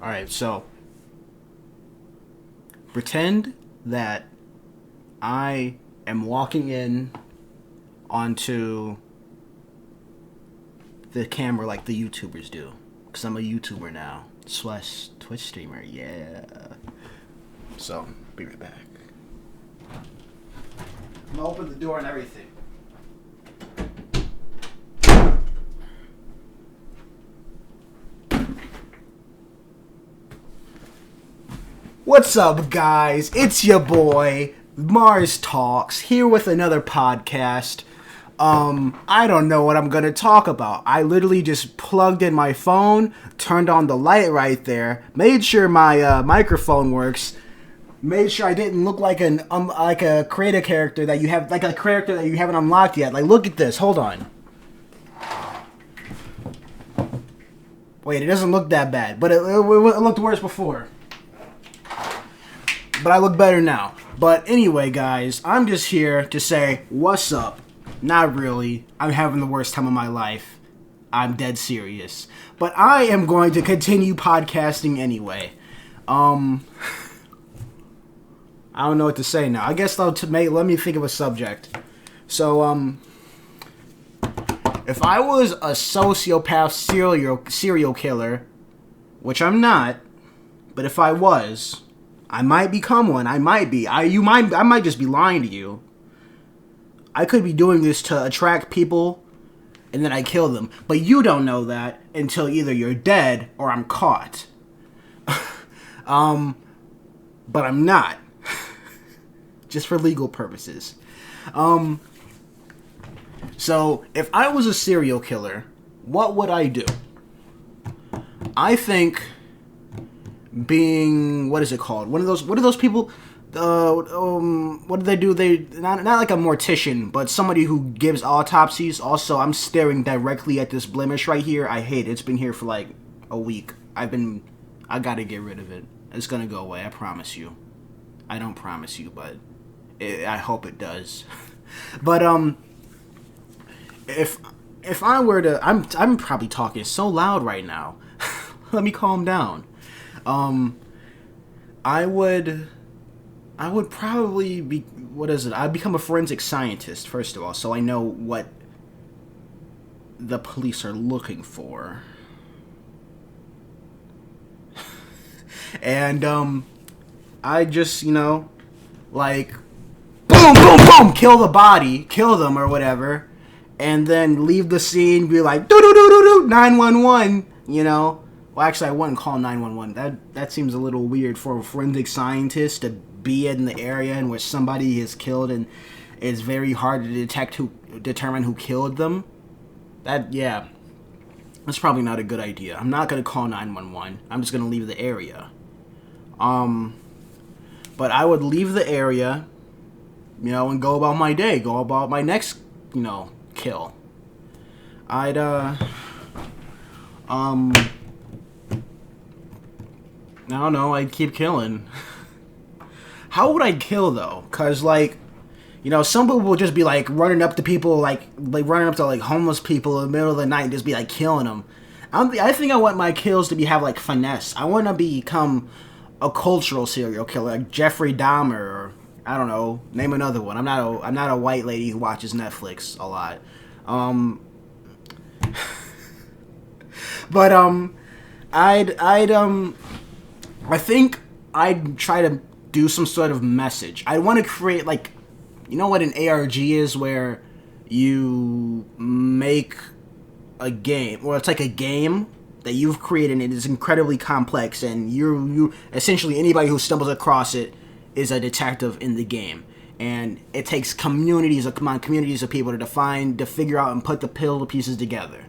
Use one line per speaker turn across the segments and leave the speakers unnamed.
Alright, so pretend that I am walking in onto the camera like the YouTubers do. Because I'm a YouTuber now. Slash Twitch streamer, yeah. So, be right back. I'm gonna open the door and everything. What's up, guys? It's your boy, MarsTalks, here with another podcast. I don't know what I'm gonna talk about. I literally just plugged in my phone, turned on the light right there, made sure my microphone works, made sure I didn't look like like a creator character that you have, like a character that you haven't unlocked yet. Like, look at this. Hold on. Wait, it doesn't look that bad, but it looked worse before. But I look better now. But anyway, guys, I'm just here to say, what's up? Not really. I'm having the worst time of my life. I'm dead serious. But I am going to continue podcasting anyway. I don't know what to say now. I guess let me think of a subject. So, if I was a sociopath serial killer, which I'm not, but if I was, I might become one. I might be. I might just be lying to you. I could be doing this to attract people, and then I kill them. But you don't know that until either you're dead or I'm caught. But I'm not. Just for legal purposes. So, if I was a serial killer, what would I do? I think being, what is it called? What are those people, what do they do? They, not like a mortician, but somebody who gives autopsies. Also, I'm staring directly at this blemish right here. I hate it. It's been here for like a week. I gotta get rid of it. It's gonna go away, I promise you. I don't promise you, but I hope it does. But, if I were to, I'm probably talking so loud right now. Let me calm down. I would probably be, what is it? I'd become a forensic scientist, first of all, so I know what the police are looking for. And, I just, like, boom, boom, boom, kill the body, kill them or whatever, and then leave the scene, be like, do 911, Well, actually, I wouldn't call 911. That seems a little weird for a forensic scientist to be in the area in which somebody is killed, and it's very hard to determine who killed them. That's probably not a good idea. I'm not gonna call 911. I'm just gonna leave the area. But I would leave the area, and go about my day, go about my next, kill. I'd I don't know, I'd keep killing. How would I kill, though? Because, some people will just be, running up to people, running up to, homeless people in the middle of the night and just be, killing them. I think I want my kills to have, finesse. I want to become a cultural serial killer, like Jeffrey Dahmer, or, I don't know, name another one. I'm not a white lady who watches Netflix a lot. But, I think I'd try to do some sort of message. I want to create, what an ARG is, where you make a game, or it's like a game that you've created, and it is incredibly complex, and you essentially, anybody who stumbles across it is a detective in the game. And it takes communities of people to figure out and put the puzzle pieces together.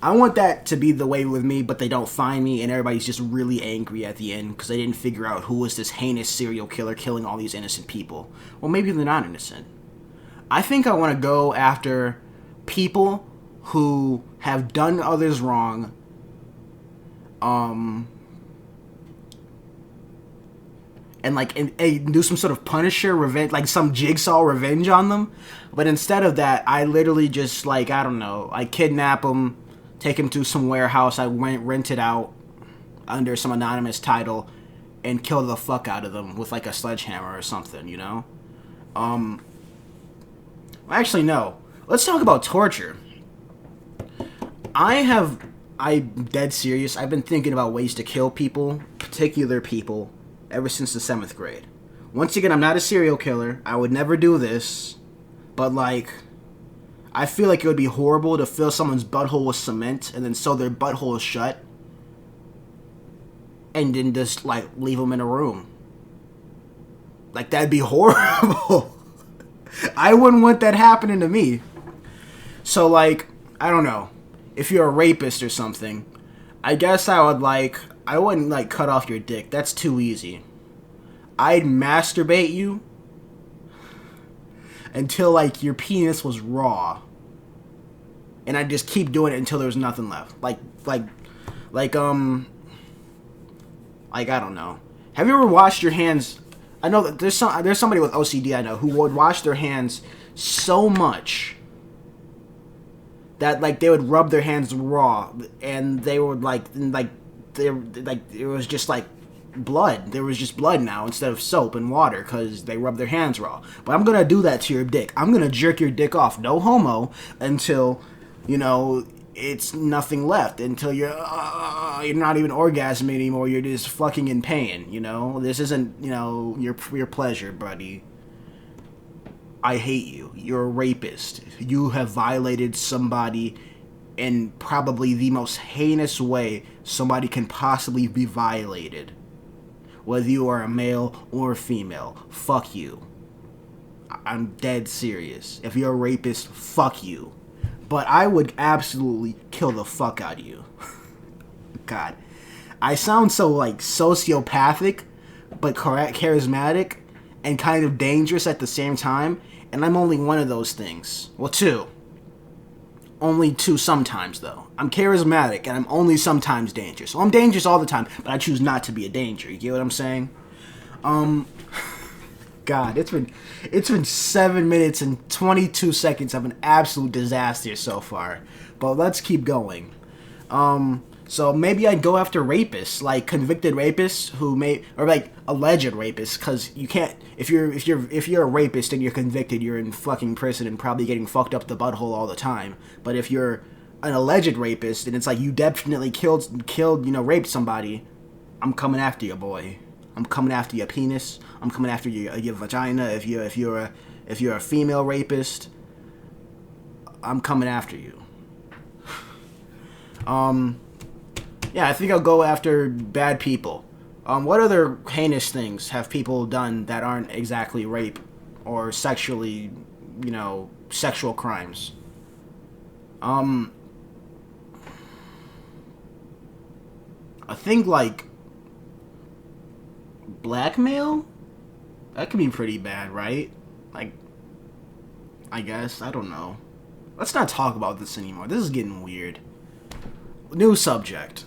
I want that to be the way with me, but they don't find me, and everybody's just really angry at the end because they didn't figure out who was this heinous serial killer killing all these innocent people. Well, maybe they're not innocent. I think I want to go after people who have done others wrong, and do some sort of Punisher revenge, like some Jigsaw revenge on them. But instead of that, I literally just, I don't know, I kidnap them, take him to some warehouse I rent it out, under some anonymous title and kill the fuck out of them with like a sledgehammer or something, you know? Actually, no. Let's talk about torture. I'm dead serious. I've been thinking about ways to kill people, particular people, ever since the 7th grade. Once again, I'm not a serial killer. I would never do this. But, like, I feel like it would be horrible to fill someone's butthole with cement and then sew their butthole shut and then just, like, leave them in a room. Like, that'd be horrible. I wouldn't want that happening to me. So, like, I don't know. If you're a rapist or something, I guess I wouldn't, like, cut off your dick. That's too easy. I'd masturbate you until, like, your penis was raw. And I'd just keep doing it until there was nothing left. Like, I don't know. Have you ever washed your hands? I know that there's somebody with OCD I know who would wash their hands so much that, like, they would rub their hands raw, and they would, it was just, like, blood. There was just blood now instead of soap and water because they rubbed their hands raw. But I'm gonna do that to your dick. I'm gonna jerk your dick off, no homo, until, you know, it's nothing left, until you're not even orgasming anymore. You're just fucking in pain, you know? This isn't, you know, your pleasure, buddy. I hate you. You're a rapist. You have violated somebody in probably the most heinous way somebody can possibly be violated. Whether you are a male or a female, fuck you. I'm dead serious. If you're a rapist, fuck you. But I would absolutely kill the fuck out of you. God. I sound so, like, sociopathic, but charismatic, and kind of dangerous at the same time, and I'm only one of those things. Well, two. Only two sometimes, though. I'm charismatic, and I'm only sometimes dangerous. So I'm dangerous all the time, but I choose not to be a danger. You get what I'm saying? God, it's been 7 minutes and 22 seconds of an absolute disaster so far. But let's keep going. So maybe I'd go after rapists, like convicted rapists or like alleged rapists, because you can't. If you're a rapist and you're convicted, you're in fucking prison and probably getting fucked up the butthole all the time. But if you're an alleged rapist and it's like you definitely killed, raped somebody, I'm coming after you, boy. I'm coming after your penis. I'm coming after your vagina. If you're a female rapist, I'm coming after you. Yeah, I think I'll go after bad people. What other heinous things have people done that aren't exactly rape or sexually, sexual crimes? I think, like, blackmail? That could be pretty bad, right? Like, I guess. I don't know. Let's not talk about this anymore. This is getting weird. New subject.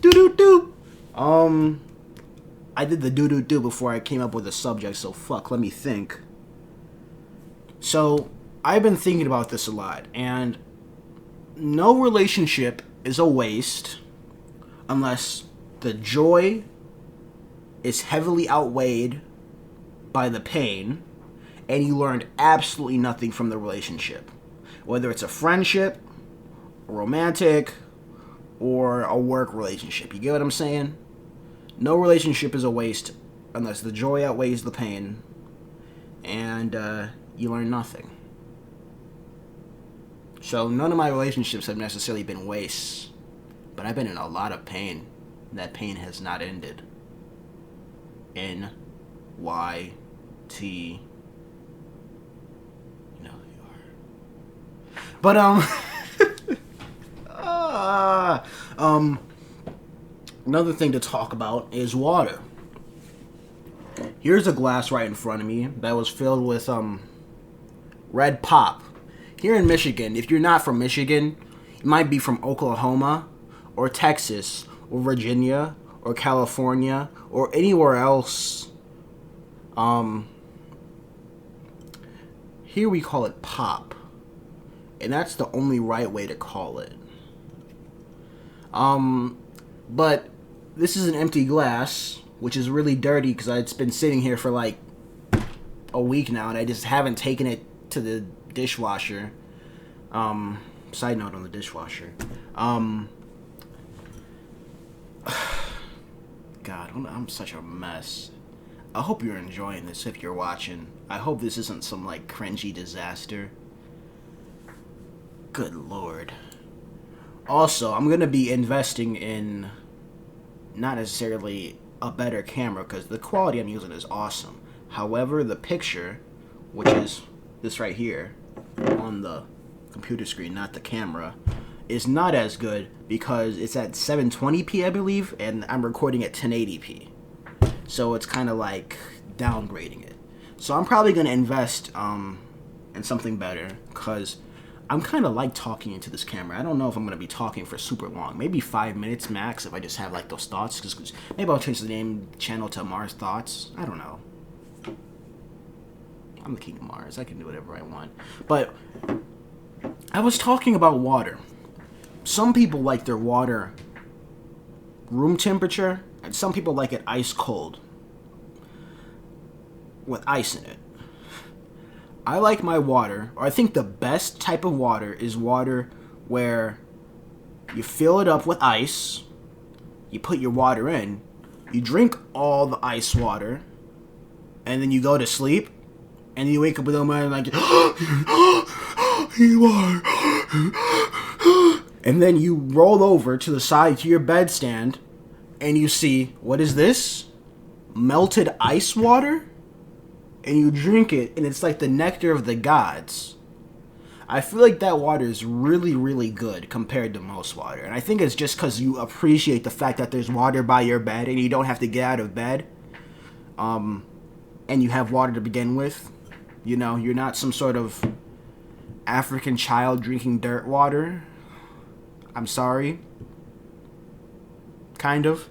Doo-doo-doo. I did the doo-doo-doo before I came up with a subject, so fuck, let me think. So, I've been thinking about this a lot, and no relationship is a waste unless the joy is heavily outweighed by the pain, and you learned absolutely nothing from the relationship. Whether it's a friendship, a romantic, or a work relationship. You get what I'm saying? No relationship is a waste unless the joy outweighs the pain, and you learn nothing. So none of my relationships have necessarily been wastes, but I've been in a lot of pain. That pain has not ended. N-Y-T. You know who you are. But, another thing to talk about is water. Here's a glass right in front of me that was filled with, red pop. Here in Michigan, if you're not from Michigan, you might be from Oklahoma, or Texas, or Virginia, or California, or anywhere else. Here we call it pop. And that's the only right way to call it. But this is an empty glass, which is really dirty because it's been sitting here for like a week now, and I just haven't taken it to the dishwasher. Side note on the dishwasher. God, I'm such a mess. I hope you're enjoying this if you're watching. I hope this isn't some, like, cringy disaster. Good lord. Also, I'm going to be investing in not necessarily a better camera, because the quality I'm using is awesome. However, the picture, which is this right here, on the computer screen, not the camera, is not as good because it's at 720p, I believe, and I'm recording at 1080p. So it's kind of like downgrading it. So I'm probably going to invest in something better, because I'm kind of like talking into this camera. I don't know if I'm going to be talking for super long. Maybe 5 minutes max if I just have like those thoughts. Cause maybe I'll change the channel to MarsTalks. I don't know. I'm the king of Mars. I can do whatever I want. But I was talking about water. Some people like their water room temperature, and some people like it ice cold with ice in it. I like my water, or I think the best type of water is water where you fill it up with ice, you put your water in, you drink all the ice water, and then you go to sleep, and you wake up with a man like, you are. And then you roll over to the side to your bedstand, and you see, what is this? Melted ice water? And you drink it, and it's like the nectar of the gods. I feel like that water is really, really good compared to most water. And I think it's just because you appreciate the fact that there's water by your bed, and you don't have to get out of bed. And you have water to begin with. You know, you're not some sort of African child drinking dirt water. I'm sorry. Kind of.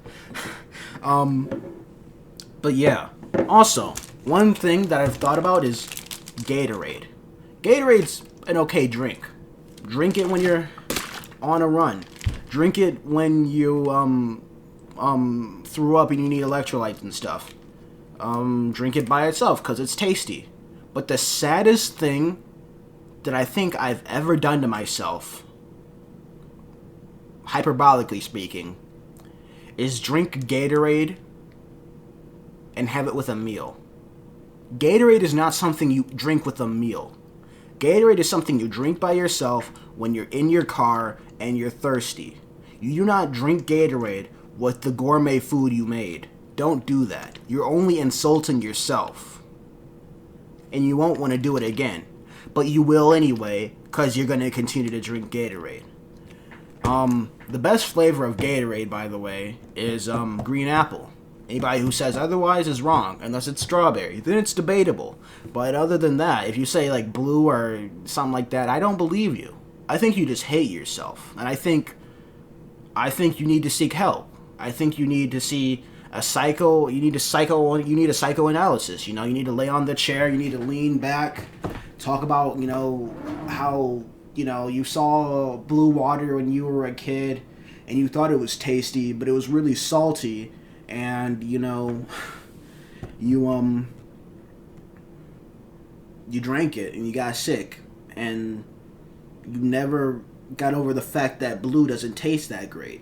But yeah. Also, one thing that I've thought about is Gatorade. Gatorade's an okay drink. Drink it when you're on a run. Drink it when you threw up and you need electrolytes and stuff. Drink it by itself because it's tasty. But the saddest thing that I think I've ever done to myself, hyperbolically speaking, is drink Gatorade and have it with a meal. Gatorade is not something you drink with a meal. Gatorade is something you drink by yourself when you're in your car and you're thirsty. You do not drink Gatorade with the gourmet food you made. Don't do that. You're only insulting yourself. And you won't want to do it again. But you will anyway, because you're going to continue to drink Gatorade. The best flavor of Gatorade, by the way, is green apple. Anybody who says otherwise is wrong, unless it's strawberry. Then it's debatable. But other than that, if you say like blue or something like that, I don't believe you. I think you just hate yourself. And I think you need to seek help. I think you need to see you need a psychoanalysis. You know, you need to lay on the chair, you need to lean back, talk about, you know, how, you know, you saw blue water when you were a kid and you thought it was tasty, but it was really salty. And, you know, you drank it and you got sick, and you never got over the fact that blue doesn't taste that great.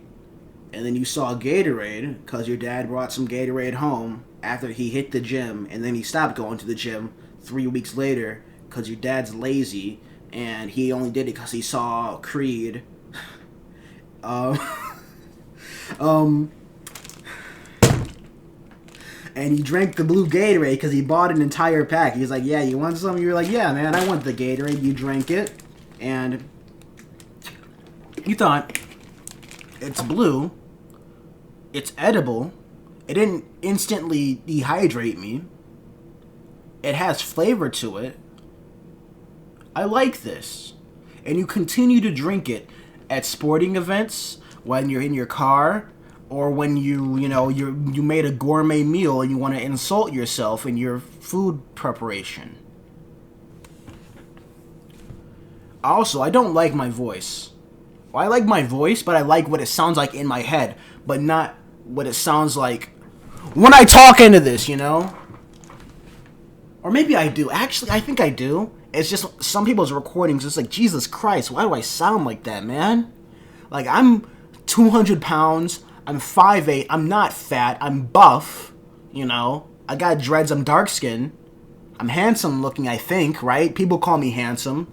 And then you saw Gatorade because your dad brought some Gatorade home after he hit the gym, and then he stopped going to the gym 3 weeks later because your dad's lazy and he only did it because he saw Creed. And you drank the blue Gatorade because he bought an entire pack. He was like, yeah, you want some? You were like, yeah, man, I want the Gatorade. You drank it, and you thought, it's blue, it's edible, it didn't instantly dehydrate me, it has flavor to it, I like this. And you continue to drink it at sporting events, when you're in your car, or when you made a gourmet meal and you want to insult yourself in your food preparation. Also, I don't like my voice. Well, I like my voice, but I like what it sounds like in my head, but not what it sounds like when I talk into this, you know? Or maybe I do. Actually, I think I do. It's just some people's recordings, it's like, Jesus Christ, why do I sound like that, man? Like, I'm 200 pounds, I'm 5'8", I'm not fat, I'm buff, you know? I got dreads, I'm dark-skinned. I'm handsome looking, I think, right? People call me handsome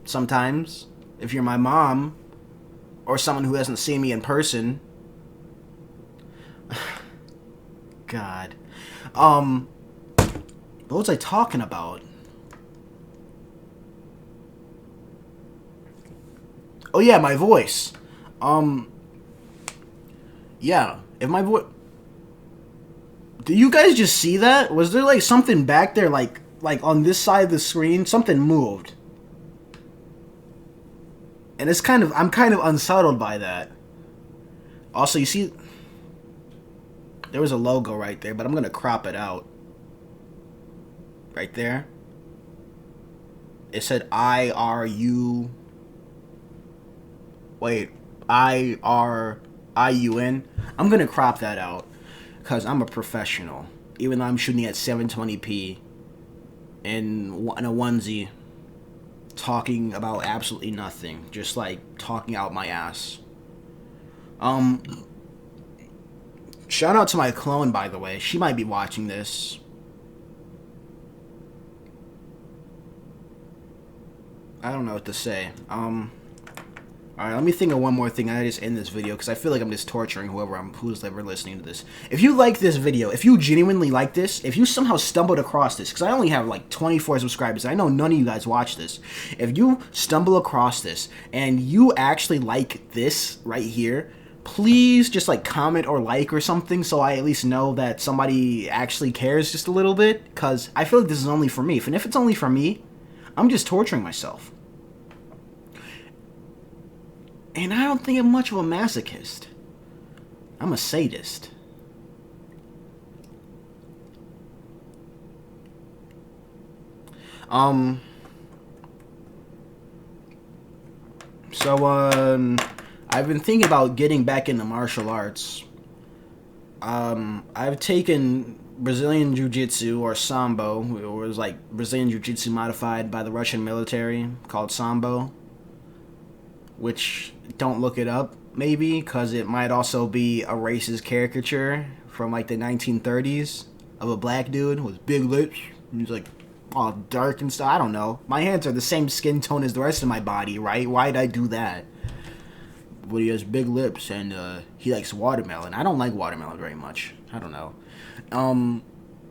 sometimes. If you're my mom or someone who hasn't seen me in person. God. What was I talking about? Oh yeah, my voice. Yeah, if my voice... Do you guys just see that? Was there like something back there, like on this side of the screen? Something moved. And it's kind of... I'm kind of unsettled by that. Also, you see... There was a logo right there, but I'm gonna crop it out. Right there. It said IRU... Wait, IRIUN. I'm gonna crop that out. Because I'm a professional. Even though I'm shooting at 720p. In a onesie. Talking about absolutely nothing. Just like talking out my ass. Shout out to my clone, by the way. She might be watching this. I don't know what to say. Alright, let me think of one more thing. I just end this video because I feel like I'm just torturing who's ever listening to this. If you like this video, if you genuinely like this, if you somehow stumbled across this, because I only have like 24 subscribers, I know none of you guys watch this. If you stumble across this and you actually like this right here, please just like comment or like or something so I at least know that somebody actually cares just a little bit, because I feel like this is only for me. And if it's only for me, I'm just torturing myself. And I don't think I'm much of a masochist. I'm a sadist. I've been thinking about getting back into martial arts. I've taken Brazilian Jiu-Jitsu, or Sambo. It was like Brazilian Jiu-Jitsu modified by the Russian military, called Sambo. Which, don't look it up, maybe, because it might also be a racist caricature from like the 1930s of a black dude with big lips. He's like all dark and stuff. I don't know. My hands are the same skin tone as the rest of my body, right? Why'd I do that? But he has big lips and he likes watermelon. I don't like watermelon very much. I don't know.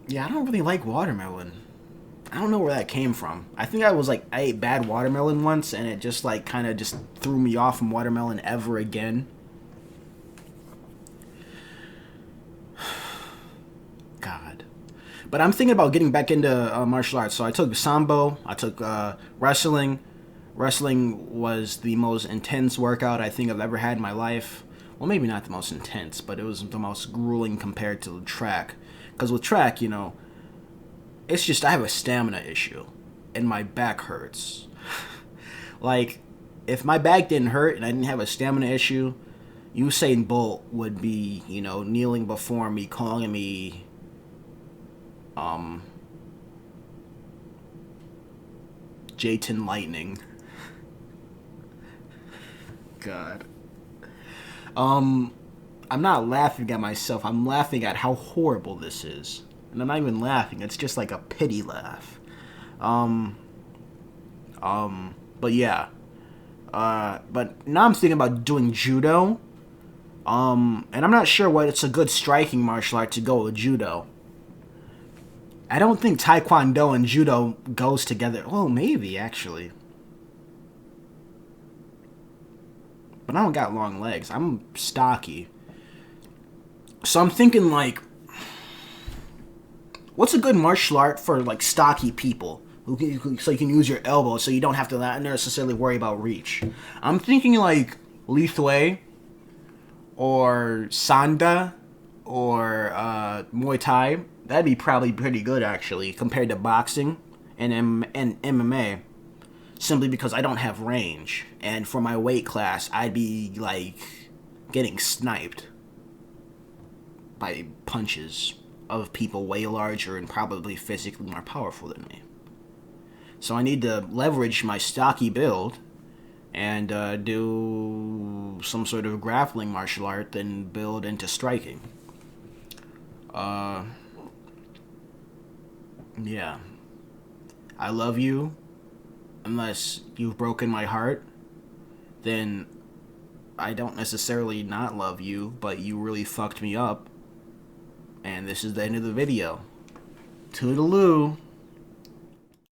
Yeah, I don't really like watermelon. I don't know where that came from. I think I ate bad watermelon once, and it just like kind of just threw me off from watermelon ever again. God. But I'm thinking about getting back into martial arts. So I took Sambo, I took wrestling. Wrestling was the most intense workout I think I've ever had in my life. Well, maybe not the most intense, but it was the most grueling compared to the track. Because with track, you know, it's just I have a stamina issue, and my back hurts. Like, if my back didn't hurt and I didn't have a stamina issue, Usain Bolt would be, you know, kneeling before me, calling me, Jayton Lightning. God. I'm not laughing at myself. I'm laughing at how horrible this is. And I'm not even laughing. It's just like a pity laugh. But yeah. But now I'm thinking about doing judo. And I'm not sure what it's a good striking martial art to go with judo. I don't think taekwondo and judo goes together. Well, maybe, actually. But I don't got long legs. I'm stocky. So I'm thinking, like, what's a good martial art for, like, stocky people? So you can use your elbow so you don't have to necessarily worry about reach. I'm thinking, like, Li Thui, or Sanda, or Muay Thai. That'd be probably pretty good, actually, compared to boxing and MMA. Simply because I don't have range. And for my weight class, I'd be, like, getting sniped. by punches of people way larger and probably physically more powerful than me. So I need to leverage my stocky build and do some sort of grappling martial art, then build into striking. Yeah. I love you. Unless you've broken my heart, then I don't necessarily not love you, but you really fucked me up. And this is the end of the video. Toodaloo.